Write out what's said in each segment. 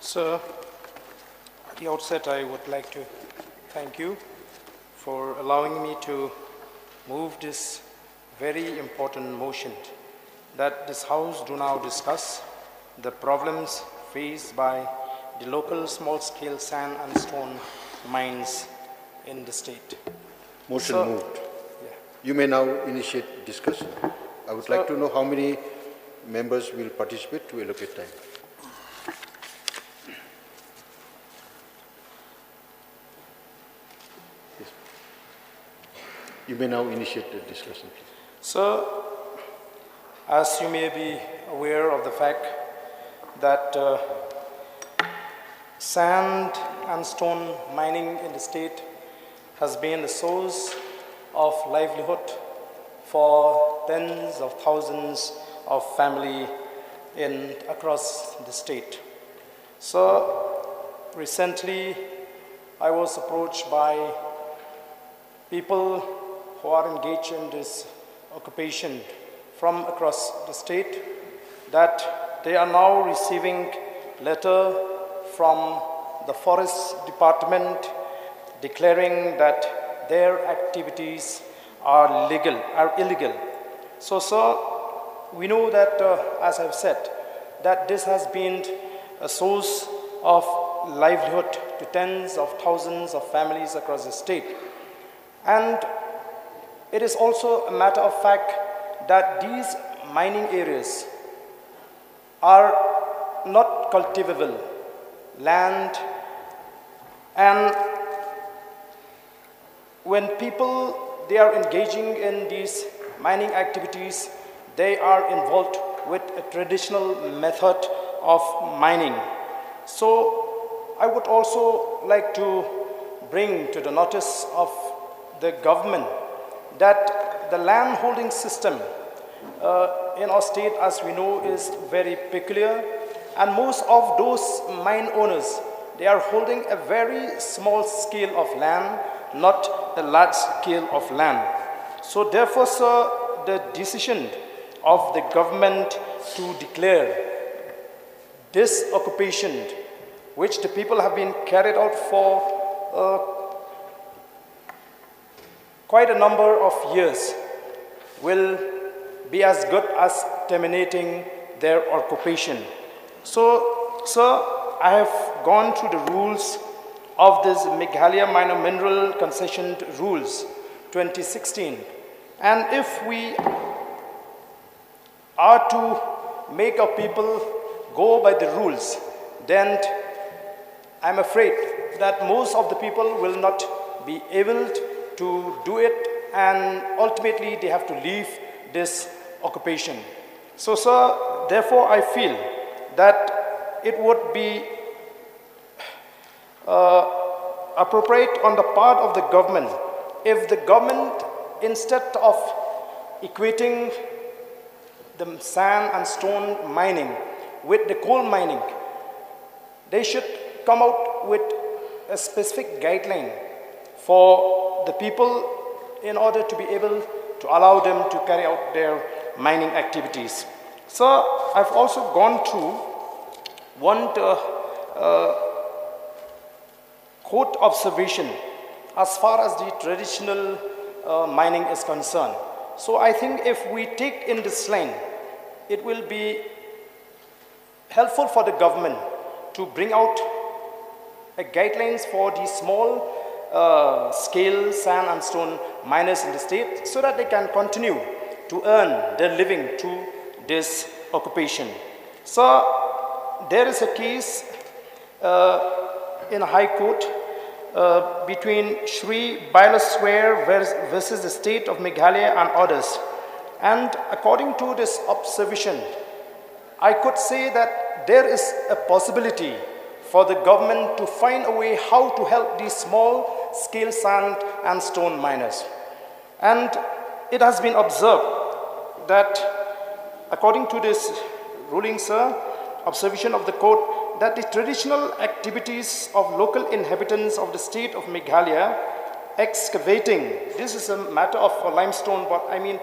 So, at the outset, I would like to thank you for allowing me to move this very important motion that this House do now discuss the problems faced by the local small-scale sand and stone mines in the state. Motion moved. Yeah. You may now initiate discussion. I would like to know how many members will participate to allocate time. Yes. You may now initiate the discussion, please. So, as you may be aware of the fact that sand and stone mining in the state has been the source of livelihood for tens of thousands of families across the state. So recently I was approached by people who are engaged in this occupation from across the state that they are now receiving letter from the Forest Department declaring that their activities are illegal. So we know that, as I've said, that this has been a source of livelihood to tens of thousands of families across the state. And it is also a matter of fact that these mining areas are not cultivable land, and when people they are engaging in these mining activities, they are involved with a traditional method of mining. So I would also like to bring to the notice of the government that the land holding system in our state, as we know, is very peculiar, and most of those mine owners, they are holding a very small scale of land, not a large scale of land. So therefore, sir, the decision of the government to declare this occupation, which the people have been carried out for quite a number of years, will be as good as terminating their occupation. So, sir, I have gone through the rules of this Meghalaya Minor Mineral Concession Rules 2016. And if we are to make our people go by the rules, then I'm afraid that most of the people will not be able to do it, and ultimately they have to leave this occupation. So, sir, therefore I feel that it would be appropriate on the part of the government if the government, instead of equating the sand and stone mining with the coal mining, they should come out with a specific guideline for the people in order to be able to allow them to carry out their mining activities. So I've also gone through one court observation as far as the traditional mining is concerned. So I think if we take in this line, it will be helpful for the government to bring out guidelines for the small scale sand and stone miners in the state so that they can continue to earn their living through this occupation. So there is a case in a high court between Shri Bilasware versus the state of Meghalaya and others. And according to this observation, I could say that there is a possibility for the government to find a way how to help these small scale sand and stone miners. And it has been observed that according to this ruling, sir, observation of the court, that the traditional activities of local inhabitants of the state of Meghalaya, excavating, this is a matter of limestone, but I mean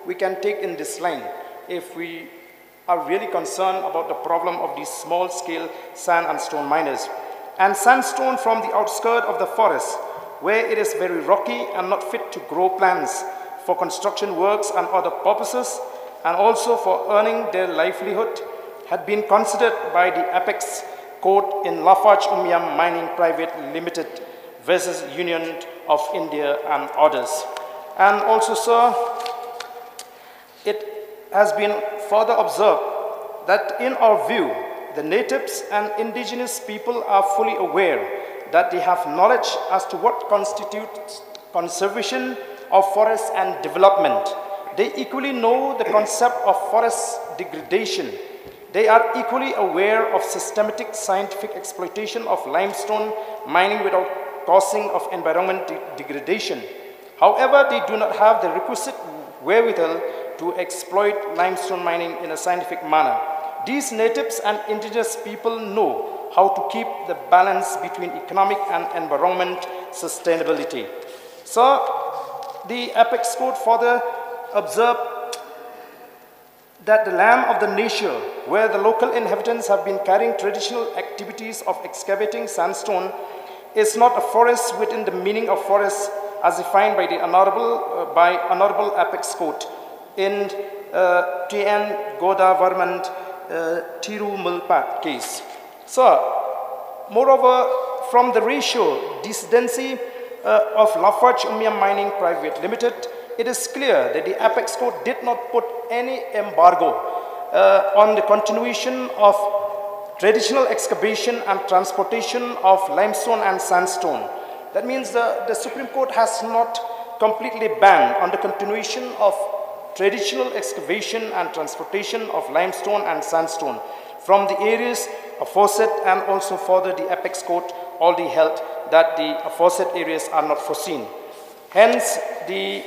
we can take in this line, if we are really concerned about the problem of these small-scale sand and stone miners. And sandstone from the outskirts of the forest, where it is very rocky and not fit to grow plants for construction works and other purposes, and also for earning their livelihood, had been considered by the Apex Court in Lafarge Umiam Mining Private Limited versus Union of India and others. And also, sir, it has been further observed that in our view, the natives and indigenous people are fully aware that they have knowledge as to what constitutes conservation of forests and development. They equally know the concept of forest degradation. They are equally aware of systematic scientific exploitation of limestone mining without causing of environment degradation. However, they do not have the requisite wherewithal to exploit limestone mining in a scientific manner. These natives and indigenous people know how to keep the balance between economic and environment sustainability. So, the Apex Court further observed that the land of the nature, where the local inhabitants have been carrying traditional activities of excavating sandstone, is not a forest within the meaning of forest as defined by the Honorable Apex Court in T.N. Goda Varman Tirumulpat case. So, moreover, from the ratio decidency of Lafarge Umiam Mining Private Limited, it is clear that the Apex Court did not put any embargo on the continuation of traditional excavation and transportation of limestone and sandstone. That means the Supreme Court has not completely banned on the continuation of traditional excavation and transportation of limestone and sandstone from the areas aforesaid, and also further the Apex Court already held that the aforesaid areas are not foreseen. Hence, the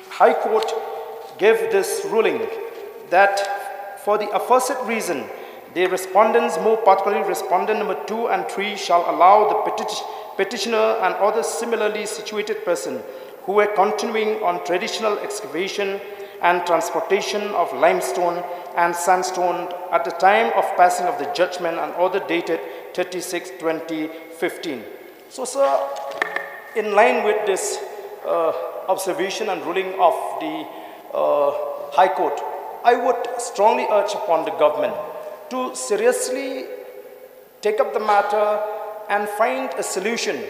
High Court gave this ruling that for the aforesaid reason, the respondents, more particularly respondent number 2 and 3, shall allow the petitioner and other similarly situated person who were continuing on traditional excavation and transportation of limestone and sandstone at the time of passing of the judgment and order dated 36/2015. So, sir, in line with this observation and ruling of the High Court, I would strongly urge upon the government to seriously take up the matter and find a solution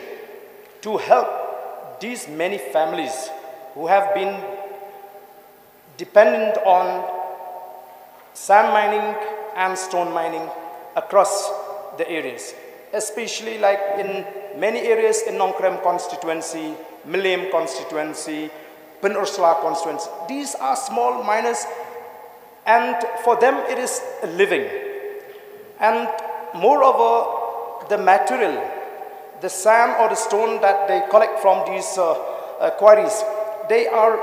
to help these many families who have been dependent on sand mining and stone mining across the areas, especially like in many areas in Nongkrem constituency, Milem constituency, Pen Ursula constituency. These are small miners, and for them it is a living. And moreover, the material, the sand or the stone that they collect from these quarries, they are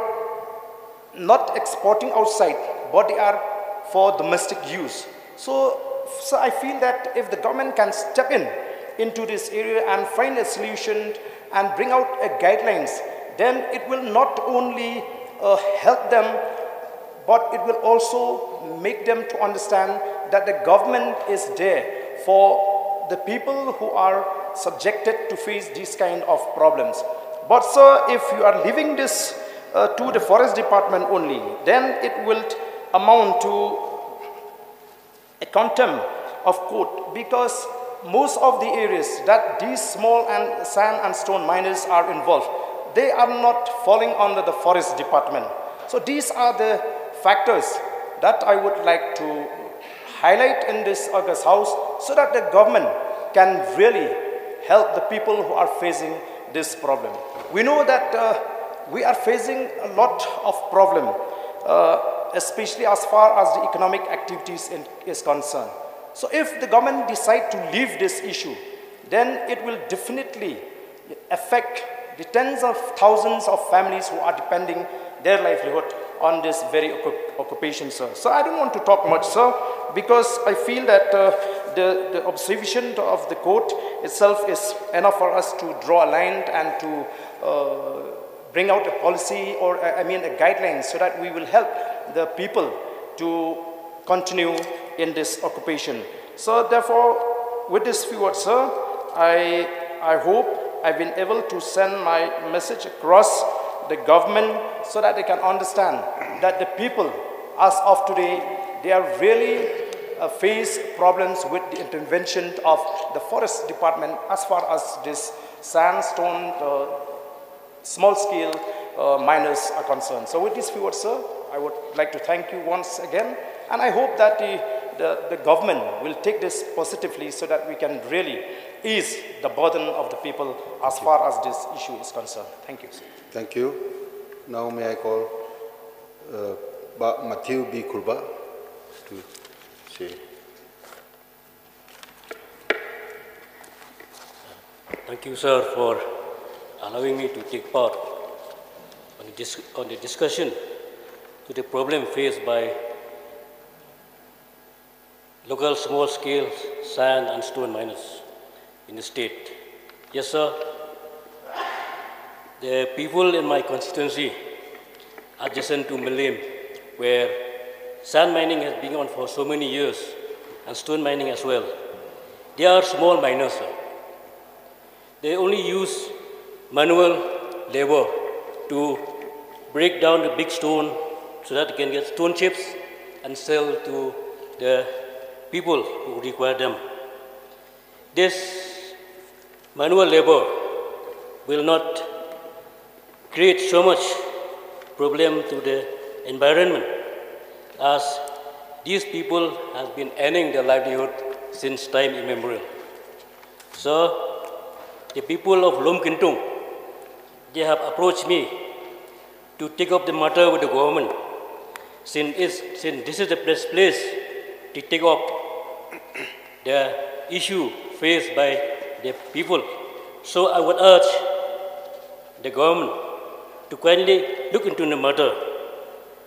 not exporting outside, but they are for domestic use. So I feel that if the government can step into this area and find a solution and bring out guidelines, then it will not only help them, but it will also make them to understand that the government is there for the people who are subjected to face these kind of problems. But sir, if you are leaving this to the forest department only, then it will amount to a contempt of court, because most of the areas that these small and sand and stone miners are involved, they are not falling under the forest department. So these are the factors that I would like to highlight in this August House, so that the government can really help the people who are facing this problem. We know that we are facing a lot of problem, especially as far as the economic activities is concerned. So if the government decide to leave this issue, then it will definitely affect the tens of thousands of families who are depending their livelihood on this very occupation, sir. So I don't want to talk much, sir, because I feel that the observation of the court itself is enough for us to draw a line and to bring out a policy or, a guideline so that we will help the people to continue in this occupation. So therefore, with this few words, sir, I hope I've been able to send my message across the government so that they can understand that the people, as of today, they are really face problems with the intervention of the forest department as far as this sandstone small-scale miners are concerned. So with these few words, sir, I would like to thank you once again, and I hope that the government will take this positively so that we can really ease the burden of the people as far as this issue is concerned. Thank you, sir. Thank you. Now may I call Matthew B. Kurba to say. Thank you, sir, for allowing me to take part on the discussion to the problem faced by local small-scale sand and stone miners in the state. Yes, sir. The people in my constituency, adjacent to Balei, where sand mining has been on for so many years, and stone mining as well, they are small miners, sir. They only use manual labor to break down the big stone so that they can get stone chips and sell to the people who require them. This manual labor will not create so much problem to the environment, as these people have been earning their livelihood since time immemorial. So, the people of kynduh, they have approached me to take up the matter with the government, since this is the best place to take up the issue faced by the people. So I would urge the government to kindly look into the matter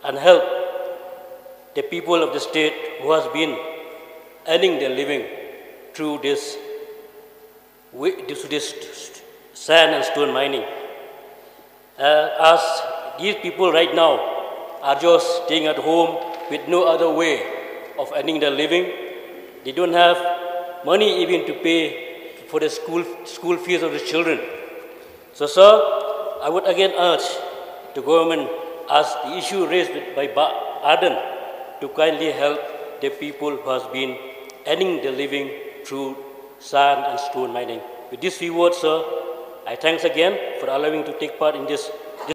and help the people of the state who has been earning their living through this sand and stone mining. As these people right now are just staying at home with no other way of earning their living. They don't have money even to pay for the school fees of the children. So, sir, I would again urge the government, as the issue raised by Ardent, to kindly help the people who has been earning their living through sand and stone mining. With these few words, sir, I thanks again for allowing me to take part in this